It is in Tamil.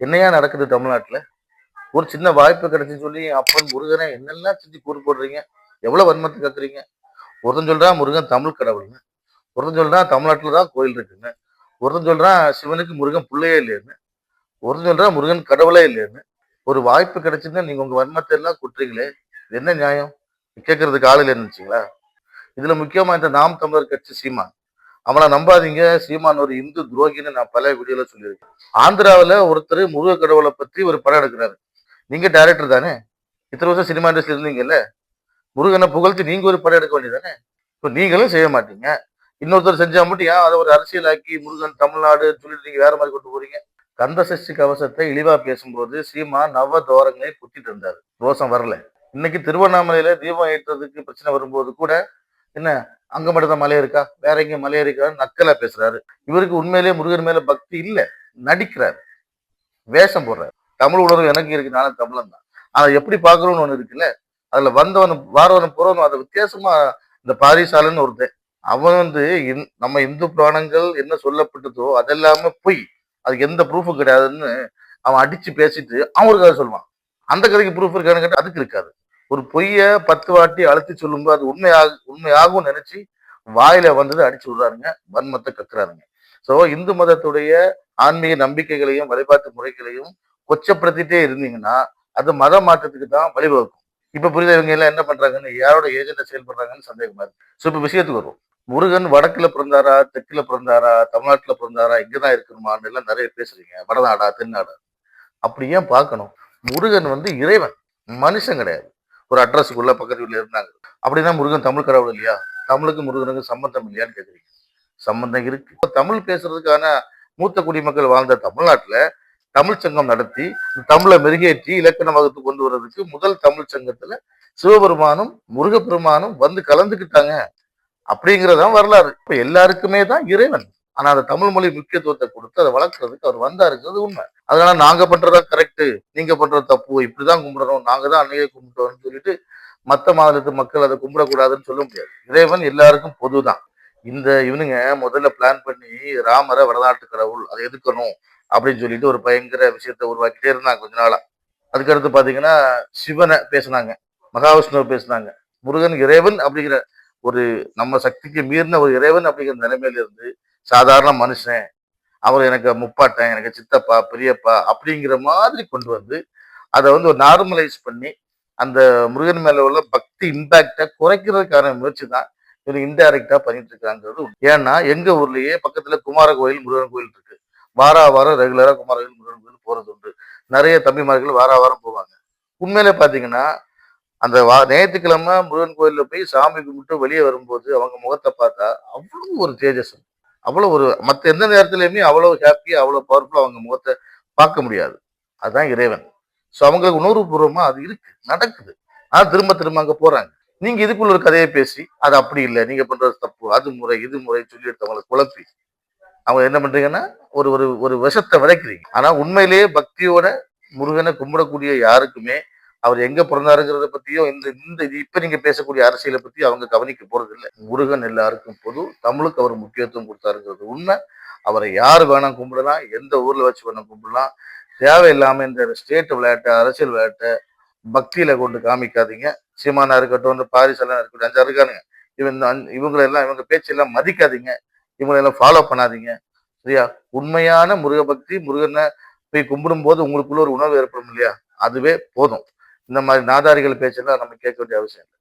என்னையா நடக்குது தமிழ்நாட்டுல? ஒரு சின்ன வாய்ப்பு கிடைச்சுன்னு சொல்லி அப்பன் முருகனை என்னெல்லாம் செஞ்சு கூறு போடுறீங்க? எவ்வளவு வன்மத்தை கக்குறீங்க? ஒருத்தன் சொல்றான் முருகன் தமிழ் கடவுள்னு. ஒருத்தன் சொல்றான் தமிழ்நாட்டுல தான் கோயில் இருக்குன்னு. ஒருத்தன் சொல்றான் சிவனுக்கு முருகன் பிள்ளையே இல்லைன்னு. ஒருத்தன் சொல்றான் முருகன் கடவுளே இல்லைன்னு. ஒரு வாய்ப்பு கிடைச்சுன்னா நீங்க உங்க வன்மத்தை எல்லாம் குட்டுறீங்களே, இது என்ன நியாயம்? கேட்கறதுக்கு ஆள் இல்லைன்னு நினைச்சீங்களா? இதுல முக்கியமா இந்த நாம் தமிழர் கட்சி சீமான். அவனை நம்பாதீங்க, சீமான் ஒரு இந்து துரோகின்னு நான் பல வீடியோல சொல்லியிருக்கேன். ஆந்திராவில் ஒருத்தர் முருக கடவுளை பத்தி ஒரு படம் எடுக்கிறாரு. நீங்க டைரக்டர் தானே, இத்தனை வருஷம் சினிமா இண்டஸ்ட்ரி இருந்தீங்கல்ல, முருகனை புகழ்ச்சி நீங்க ஒரு படம் எடுக்க வேண்டியதானே. இப்போ நீங்களும் செய்ய மாட்டீங்க, இன்னொருத்தர் செஞ்சா மட்டும் ஏன் அதை ஒரு அரசியலாக்கி முருகன் தமிழ்நாடு சொல்லிட்டு நீங்க வேற மாதிரி கொண்டு போறீங்க? கந்த சஷ்டி கவசத்தை இழிவா பேசும்போது சீமா நவ தோரங்களை புத்திட்டு இருந்தாரு, ரோசம் வரல. இன்னைக்கு திருவண்ணாமலையில தீபம் ஏற்றதுக்கு பிரச்சனை வரும்போது கூட என்ன அங்க மட்டும் தான் மலை இருக்கா, வேற எங்க மலை இருக்கா, நக்கலா பேசுறாரு. இவருக்கு உண்மையிலேயே முருகன் மேல பக்தி இல்ல, நடிக்கிறார், வேஷம் போடுறாரு. தமிழ் உணர்வு எனக்கு இருக்கு, நானும் தமிழன் தான். அதை எப்படி பாக்குறோம்னு ஒண்ணு இருக்குல்ல, அதுல வந்தவனும் வாரவனும் போறவனும் அதை வித்தியாசமா. இந்த பாரிசாலன்னு ஒருத்தன், அவன் வந்து நம்ம இந்து புராணங்கள் என்ன சொல்லப்பட்டதோ அதெல்லாம பொய், அதுக்கு எந்த ப்ரூஃபும் கிடையாதுன்னு அவன் அடிச்சு பேசிட்டு அவனுக்கு அதை சொல்லுவான். அந்த கதைக்கு ப்ரூஃப் இருக்கான்னு கேட்டா அதுக்கு இருக்காது. ஒரு பொய்ய 10 வாட்டி அழுத்தி சொல்லும்போது அது உண்மையாகும் நினைச்சு வாயில வந்தது அடிச்சு விடுறாருங்க, வன்மத்தை கக்குறாருங்க. சோ இந்து மதத்துடைய ஆன்மீக நம்பிக்கைகளையும் வழிபாட்டு முறைகளையும் கொச்சப்படுத்திட்டே இருந்தீங்கன்னா அது மத மாற்றத்துக்கு தான் வழிவகுக்கும். இப்ப புரியுது இவங்க எல்லாம் என்ன பண்றாங்கன்னு, யாரோட ஏஜென்ட செயல்படுறாங்கன்னு சந்தேகமா இருக்கு. சோ இப்ப விஷயத்துக்கு வருவோம். முருகன் வடக்குல பிறந்தாரா, தெற்குல பிறந்தாரா, தமிழ்நாட்டுல பிறந்தாரா, இங்கதான் இருக்கணுமான்னு எல்லாம் நிறைய பேசுறீங்க. வடநாடா தென்னாடா, அப்படி ஏன் பார்க்கணும்? முருகன் வந்து இறைவன், மனுஷன் கிடையாது. ஒரு அட்ரஸுக்குள்ள பக்கத்து வீட்டுல இருந்தாங்க அப்படின்னா முருகன் தமிழ் கடவுள் இல்லையா? தமிழுக்கு முருகனுக்கு சம்பந்தம் இல்லையான்னு கேக்குறீங்க. சம்பந்தம் இருக்கு. தமிழ் பேசுறதுக்கான மூத்த குடிமக்கள் வாழ்ந்த தமிழ்நாட்டுல தமிழ் சங்கம் நடத்தி தமிழை மெருகேற்றி இலக்கண வகுத்து கொண்டு வர்றதுக்கு முதல் தமிழ் சங்கத்துல சிவபெருமானும் முருகப்பெருமானும் வந்து கலந்துக்கிட்டாங்க அப்படிங்கறதான் வரலாறு. இப்ப எல்லாருக்குமே தான் இறைவன். ஆனா அந்த தமிழ் மொழி முக்கியத்துவத்தை கொடுத்து அதை வளர்க்கறதுக்கு அவர் வந்தாருங்கிறது உண்மை. அதனால நாங்க பண்றதா கரெக்ட், நீங்க பண்றது தப்பு, இப்படிதான் கும்பிடணும், நாங்க தான் அன்னையே கும்பிட்டோம்னு சொல்லிட்டு மத்த மாநிலத்து மக்கள் அதை கும்பிடக்கூடாதுன்னு சொல்ல முடியாது. இறைவன் எல்லாருக்கும் பொதுதான். இந்த இவனுங்க முதல்ல பிளான் பண்ணி ராமரை வடநாட்டு கடவுள் அதை எதுக்கணும் அப்படின்னு சொல்லிட்டு ஒரு பயங்கர விஷயத்த உருவாக்கிட்டே இருந்தாங்க கொஞ்ச நாளா. அதுக்கடுத்து பாத்தீங்கன்னா சிவனை பேசினாங்க, மகாவிஷ்ணுவை பேசினாங்க. முருகன் இறைவன் அப்படிங்கிற ஒரு நம்ம சக்திக்கு மீறின ஒரு இறைவன் அப்படிங்கிற நிலைமையில இருந்து சாதாரண மனுஷன், அவர் எனக்கு முப்பாட்டன், எனக்கு சித்தப்பா பெரியப்பா அப்படிங்கிற மாதிரி கொண்டு வந்து அதை வந்து ஒரு நார்மலைஸ் பண்ணி அந்த முருகன் மேல உள்ள பக்தி இம்பாக்டை குறைக்கிறதுக்கான முயற்சி தான் இவர் இன்டைரக்டா பண்ணிட்டு இருக்காங்கிறது உண்மை. ஏன்னா எங்க ஊர்லயே பக்கத்துல குமார கோயில் முருகன் கோயில் இருக்கு. வாரம் ரெகுலரா குமார கோயில் முருகன் கோயில் போறது உண்டு. நிறைய தம்பிமார்கள் வாரம் போவாங்க. உண்மையிலே பாத்தீங்கன்னா அந்த ஞாயிற்றுக்கிழமை முருகன் கோயில்ல போய் சாமி கும்பிட்டு வெளியே வரும்போது அவங்க முகத்தை பார்த்தா அவ்வளவு ஒரு தேஜஸ், அவ்வளவு ஒரு மற்ற எந்த நேரத்திலயுமே அவ்வளவு ஹாப்பியா அவ்வளவு பவர்ஃபுல்லா அவங்க முகத்தை பார்க்க முடியாது. அதுதான் இறைவன். ஸோ அவங்களுக்கு உணர்வுபூர்வமா அது இருக்கு, நடக்குது. ஆனா திரும்ப திரும்ப அங்க போறாங்க. நீங்க இதுக்குள்ள ஒரு கதையை பேசி அது அப்படி இல்லை, நீங்க பண்றது தப்பு, அது முறை இது முறை சொல்லி அவங்களை குழப்பி அவங்க என்ன பண்றீங்கன்னா ஒரு ஒரு ஒரு விஷத்தை விதைக்கிறீங்க. ஆனா உண்மையிலேயே பக்தியோட முருகனை கும்பிடக்கூடிய யாருக்குமே அவர் எங்க பிறந்தாருங்கிறத பத்தியோ இந்த இந்த இப்ப நீங்க பேசக்கூடிய அரசியலை பத்தி அவங்க கவனிக்க போறது இல்லை. முருகன் எல்லாருக்கும் பொது, தமிழுக்கு அவர் முக்கியத்துவம் கொடுத்தாருங்கிறது உண்மை. அவரை யார் வேணாம் கும்பிடலாம், எந்த ஊர்ல வச்சு வேணாம் கும்பிடலாம். தேவையில்லாம இந்த ஸ்டேட் விளையாட்டு அரசியல் விளையாட்டை பக்தியில கொண்டு காமிக்காதீங்க. சீமானா இருக்கட்டும், இந்த பாரிசெல்லாம் இருக்கட்டும், 5 இருக்கானுங்க, இவங்களெல்லாம் இவங்க பேச்செல்லாம் மதிக்காதீங்க, இவங்களெல்லாம் ஃபாலோ பண்ணாதீங்க. சரியா? உண்மையான முருக பக்தி, முருகனை போய் கும்பிடும் போது உங்களுக்குள்ள ஒரு உணர்வு ஏற்படும் இல்லையா, அதுவே போதும். இந்த மாதிரி நாதாரிகள் பேச்செல்லாம் நம்ம கேட்க வேண்டிய அவசியம் இல்லை.